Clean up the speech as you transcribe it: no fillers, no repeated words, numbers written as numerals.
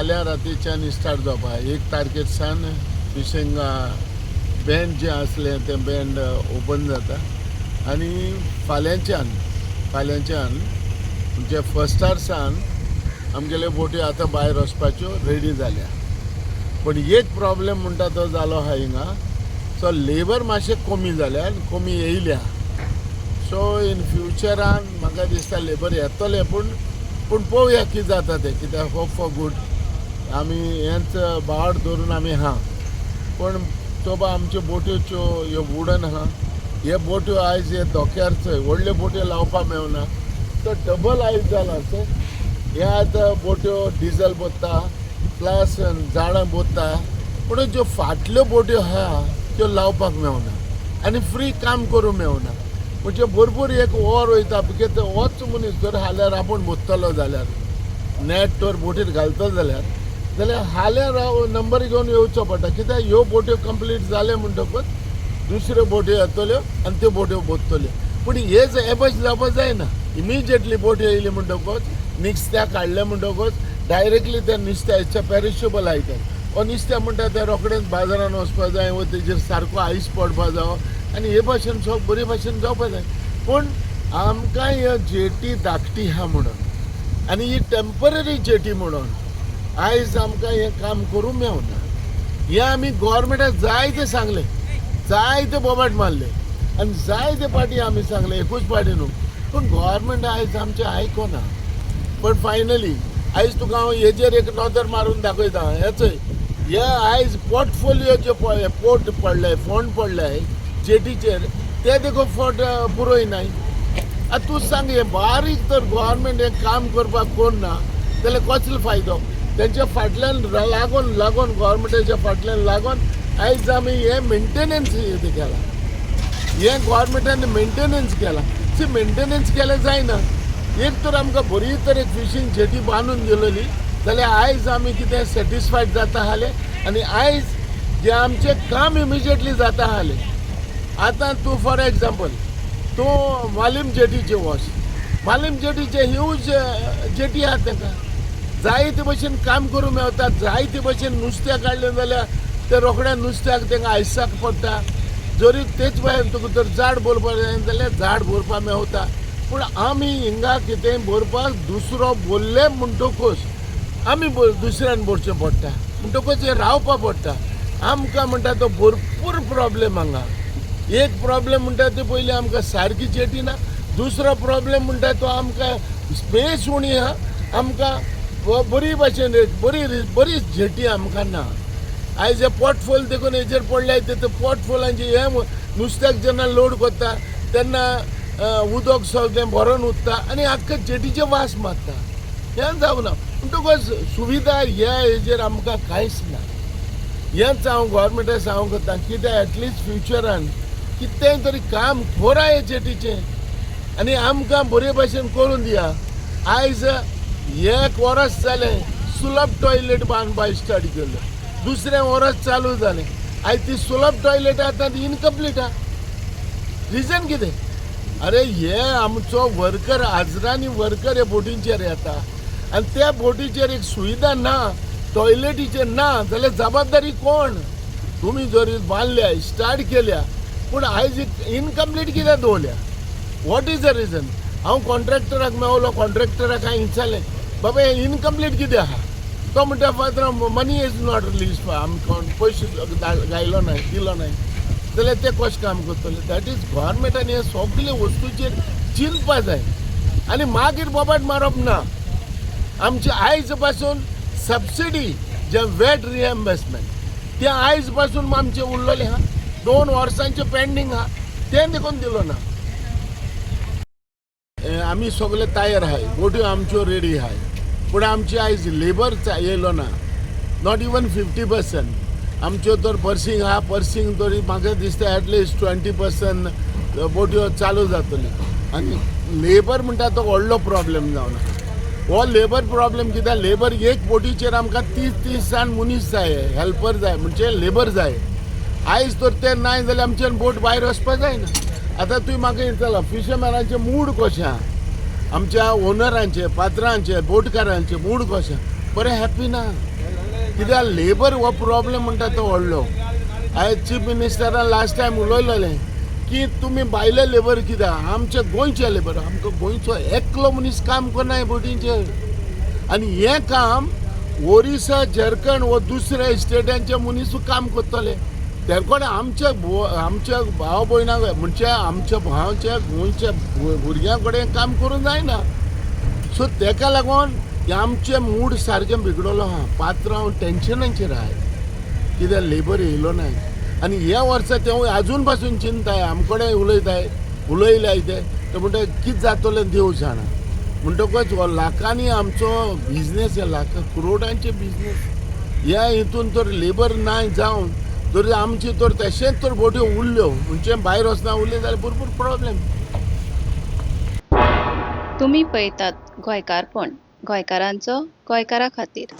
फाल्यां रातीच्यान स्टार्ट जावपा 1 तारखेच्यान fishing band जें आसलें तें बँड ओपन जाता आनी फाल्यांच्यान म्हणजे फस्टार सावन आमगेल्यो बोटी आतां भायर वचपाच्यो रेडी जाल्या. पण एक प्रॉब्लेम म्हणटा तो जालो आहा हिंगा. सो लेबर मातशे कमी जाल्या आनी कमी येयल्या. सो इन फ्युचरान म्हाका दिसता लेबर येतले पूण पळोवया कितें जाता तें. कित्याक होप फॉर गूड आमी हेंच बाड धरून आमी आहा. पण तो बा आमच्यो बोट्योच्यो ह्यो वुडन आहा हे बोट्यो आयज हे धोक्यार चोय व्हडल्यो बोट्यो लावपा मेळना. तो डबल आयज जाला. सो हे आतां बोट्यो डिजल बोत्ता प्लस झाडां बोत्ता. पूण ज्यो फाटल्यो बोट्यो आहा त्यो लावपाक मेळना आनी फ्री काम करूं मेळना. म्हणजे भरपूर एक वर वयता बिकॉज होच मनीस जर हाल्यार आपूण बोत्तलो जाल्यार नॅट तर बोटीर घालतलो जाल्यार हाल्यार नंबर घेवन येवचो पडटा. कित्याक ह्यो बोट्यो कंप्लीट जाले म्हणटकूच दुसऱ्यो बोट्यो येतल्यो आनी त्यो बोट्यो बोत्तल्यो. पूण हे एबज जावपा जायना. इमिजिएटली बोट येयली म्हणटकूच नुस्त्या काडलें म्हणटकूच डायरेक्टली त्या नुस्त्याच्या पेरिशेबल आयटम हो नुस्तें म्हणटा तें रोखडेंच बाजारान वचपा जाय वा तेजेर सारको आयस पडपा जावो आनी हे भाशेन सगळें बरे भाशेन जावपा जाय. पूण आमकां ह्यो जेटी धाकटी आहा म्हणून आनी ही टेम्पररी जेटी म्हणून आयज आमकां हें काम करूं मेळना. हें आमी गोवोरमेंटाक जायते सांगलें जायते बोबाट मारले आनी जायते पाटी आमी सांगलें एकूच पाटी न्हू. पूण गोवोरमेंट आयज आमचें आयकना. पण फायनली आयज तुका हांव हेजेर एक नजर मारून दाखयता. हे आयज पोर्टफोलियो जे पोर्ट पडले फंड पडले जेटीचेर ते देखो फंड पुरोय नाय. आतां तूं सांग हे बारीक तर गोवोरमेंट हें काम करपाक कोण ना जाल्यार कसलो फायदो. तेंच्या फाटल्यान लागून गोवोरमेंटाच्या फाटल्यान लागून आयज आमी हे मेंटेनन्स केला. हे गोवोरमेंटान मेंटेनन्स केला. सी मेंटेनन्स केलें जायना. एक तर आमकां बरी तरेन फिशींग जेटी बांदून दिलेली जाल्यार आयज आमी कितें सॅटिस्फायड जाता आसले आनी आयज जे आमचें काम इमिजिएटली जाता आसलें. आतां तूं फॉर एग्जाम्पल तूं मालीम जेटीचे वच. मालीम जेटीचे ह्यूज जेटी आहात तांकां जायते भशेन काम करूं मेळटा. जायते भशेन नुस्तें काडलें जाल्यार ते रोखड्या नुस्त्याक तांकां आयसाक पडटा. जरी तेच भायर तुका जर झाड भरपा जाय जाल्यार झाड भरपा मेळटा. पूण आमी हिंगा कितें भरपाक दुसरो बोल्ले म्हणटकूच आमी दुसऱ्यान भरचें पडटा म्हणटकूच हें रावपा पडटा. आमकां म्हणटा तो भरपूर प्रॉब्लेम हांगा. एक प्रॉब्लेम म्हणटा ती पयलीं आमकां सारकी जेटी ना. दुसरो प्रॉब्लेम म्हणटा तो आमकां स्पेस उणी आहा. आमकां बरी भाशेन बरी जेटी आमकां ना. आयज हे पोर्टफोल देखून हेजेर पडल्याय ते पोर्टफोलांचे हे नुस्त्याक जेन्ना लोड करता तेन्ना उदक सगळें भरून उरता आनी आख्ख्या जेटीचे वास मारता. हें जावना. म्हणटकूच सुविधा ह्या हेजेर आमकां कांयच ना. हेंच हांव गोवोरमेंटाक सांगूंक करता कित्याक एटलिस्ट फ्युचरान कितेंय तरी काम करा हे जेटीचें आनी आमकां बरे भाशेन करून दिया. आयज 1 वर्स जालें सुलभ टॉयलेट बांदपा स्टार्ट केल्लो. दुसरें वर्स चालू जालें. आयज ती सुलभ टॉयलेट आतां ती इनकम्प्लीट आहा. रिजन कितें? अरे हे आमचो वर्कर हाजरांनी वर्कर हे बोटींचेर येता आनी त्या बोटीचेर एक सुविधा ना टॉयलेटीचेर ना जाल्यार जबाबदारी कोण? तुमी जर बांदल्या स्टार्ट केल्या पूण आयज इनकम्प्लीट कित्याक दवरल्या? What is the region? हांव कॉन्ट्रॅक्टराक मेळलो. कॉन्ट्रॅक्टराक हांवें विचारलें बाबा हें इनकम्प्लीट कित्याक आहा? तो म्हणटा father money is not release. आमकां पयशे गायलो नाय दिलो नाय जाल्यार ते कशें काम करतले? दॅट इज गोवोरमेंटान हे सगळे वस्तूचेर चिंतपा जाय आनी मागीर बोबाट मारप ना. आमचे आयज पासून सबसिडी जे वेट रिएम्बर्समेंट ते आयज पासून आमचे उरलेले आहा. 2 वर्सांचे पेंडींग आहा तें देखून दिलो ना. आमी सगळे तयार आहाय. बोट्यो आमच्यो रेडी आहाय. पूण आमचे आयज लेबर येयलो ना. Not even 50%. आमच्यो तर पर्सिंग आहा. पर्सिंग तरी म्हाका दिसता एटलिस्ट 20% बोट्यो चालू जातल्यो आनी लेबर म्हणटा तो व्हडलो प्रॉब्लेम जावना. हो लेबर प्रॉब्लेम कित्याक लेबर एक बोटीचेर आमकां 30 जाण मनीस जाय हेल्पर जाय म्हणजे लेबर जाय. आयज तर ते नाय जाल्यार आमच्यान बोट भायर वचपा जायना. आतां तुवें म्हाका विचारलां फिशरमॅनाचे मूड कशें आहा? आमच्या ओनरांचे पात्रांचे बोटकारांचे मूड कशें? बरें हॅप्पी ना. कित्याक लेबर हो प्रॉब्लेम म्हणटा तो व्हडलो. आयज चीफ मिनिस्टरान लास्ट टायम उलयलेलें की तुमी भायले लेबर कित्याक, आमचे गोंयचे लेबर, आमकां गोंयचो एकलो मनीस काम करना हे बोटींचेर. आनी हें काम ओरिसा, झारखंड वो दुसऱ्या स्टेटांचे मनीस काम करतले. तेरकोण आमच्या भाव भयणां म्हणजे आमच्या भावाच्या गोंयच्या भुरग्यां कडेन काम करूंक जायना. सो तेका लागून आमचें मूड सारकें बिगडलो आहा. पात्रांव टेन्शनाचेर आहाय कित्याक लेबर येयलो नाय. आनी ह्या वर्सा ते आजून पासून चिंताय, आमकडे उलयल्याय ते म्हणटा कितें जातलें देव जाणा. म्हणटकच हो लाखांनी आमचो बिझनेस, हे लाखां करोडांचे बिझनेस, ह्या हितून तर लेबर नाय जावन तर आमची तर तशेंच तर बोट्यो उरल्यो म्हणजे भायर वचना उरले जाल्यार भरपूर प्रॉब्लेम. तुम्ही पळयतात गोंयकारपण, गोंयकारांचो गोंयकारा खातीर.